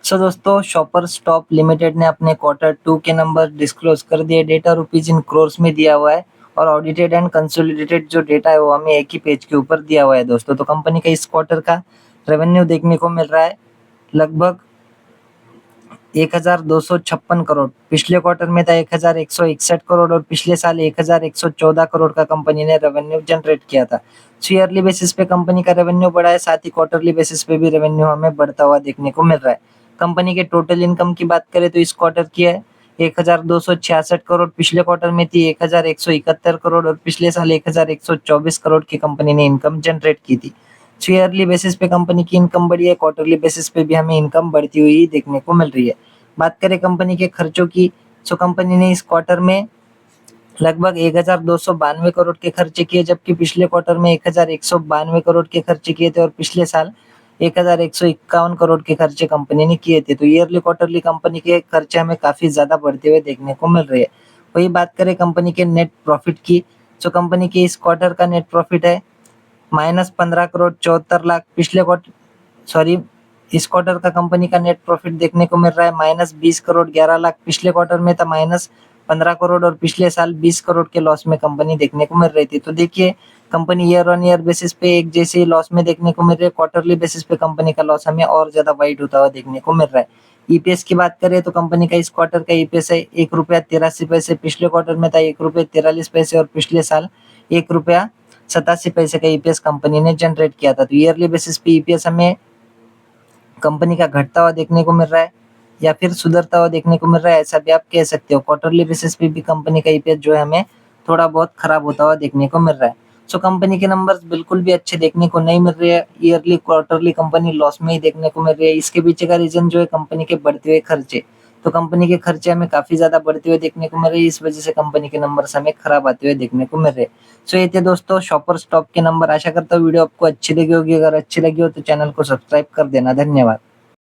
सो दोस्तों, shopper stop limited ने अपने Q2 के नंबर डिस्क्लोज कर दिए। डेटा रुपीज इन क्रोर्स में दिया हुआ है और ऑडिटेड एंड कंसोलिडेटेड जो डेटा है वो हमें एक ही पेज के ऊपर दिया हुआ है दोस्तों। तो कंपनी का इस क्वार्टर का रेवेन्यू देखने को मिल रहा है लगभग 1256 करोड़। पिछले क्वार्टर में था 1161 करोड़ और पिछले साल 1114 करोड़ का कंपनी ने रेवेन्यू जनरेट किया था। ईयरली बेसिस पे कंपनी का रेवेन्यू बढ़ा है, साथ ही क्वार्टरली बेसिस पे भी रेवेन्यू हमें बढ़ता हुआ देखने को मिल रहा है। कंपनी के टोटल इनकम की बात करें तो इस क्वार्टर की है 1266 करोड़, पिछले क्वार्टर में थी 1171 करोड़ और पिछले साल 1124 करोड़ की कंपनी ने इनकम जनरेट की थी। ईयरली बेसिस पे कंपनी की इनकम बढ़ी है, क्वार्टरली बेसिस पे भी हमें इनकम बढ़ती हुई देखने को मिल रही है। बात करें कंपनी के खर्चों की, तो कंपनी ने इस क्वार्टर में लगभग 1292 करोड़ के खर्चे किए, जबकि पिछले क्वार्टर में 1192 करोड़ के खर्चे किए थे और पिछले साल 1151 करोड़ के खर्चे कंपनी ने किए थे। तो ईयरली क्वार्टरली कंपनी के खर्चे हमें काफी ज्यादा बढ़ते हुए देखने को मिल रहे हैं। वही बात करें कंपनी के नेट प्रॉफिट की, तो कंपनी के इस क्वार्टर का नेट प्रॉफिट है -15 करोड़ 74 लाख। पिछले क्वार्टर सॉरी इस क्वार्टर का कंपनी का नेट प्रॉफिट देखने को मिल रहा है -20 करोड़ 11 लाख। पिछले क्वार्टर में था -15 करोड़ और पिछले साल 20 करोड़ के लॉस में कंपनी देखने को मिल रही थी। तो देखिए, company year on year basis पे एक जैसे ही लॉस में देखने को मिल रही है, क्वार्टरली बेसिस पे कंपनी का लॉस हमें और ज्यादा वाइड होता हुआ देखने को मिल रहा है। ईपीएस की बात करें तो कंपनी का इस क्वार्टर का ईपीएस है ₹1.83। पिछले क्वार्टर में था ₹1.43 और पिछले साल ₹1.87 का ईपीएस कंपनी ने जनरेट किया था। तो ईयरली बेसिस पे ईपीएस हमें कंपनी का घटता हुआ देखने को मिल रहा है या फिर सुधरता हुआ देखने को मिल रहा है, ऐसा भी आप कह सकते हो। क्वार्टरली बेसिस पे भी कंपनी का ईपीएस जो है हमें थोड़ा बहुत खराब होता हुआ देखने को मिल रहा है। सो कंपनी के नंबर्स बिल्कुल भी अच्छे देखने को नहीं मिल रहे हैं। ईयरली क्वार्टरली कंपनी लॉस में ही देखने को मिल रही है। इसके पीछे का रीजन जो है कंपनी के बढ़ते हुए खर्चे। तो कंपनी के खर्चे हमें काफी ज्यादा बढ़ते हुए देखने को मिल रहे हैं, इस वजह से कंपनी के नंबर्स हमें खराब आते हुए देखने को मिल रहे हैं। सो ये थे दोस्तों शॉपर स्टॉक के नंबर। आशा करता हूँ वीडियो आपको अच्छी लगी होगी। अगर अच्छी लगी हो तो चैनल को सब्सक्राइब कर देना। धन्यवाद।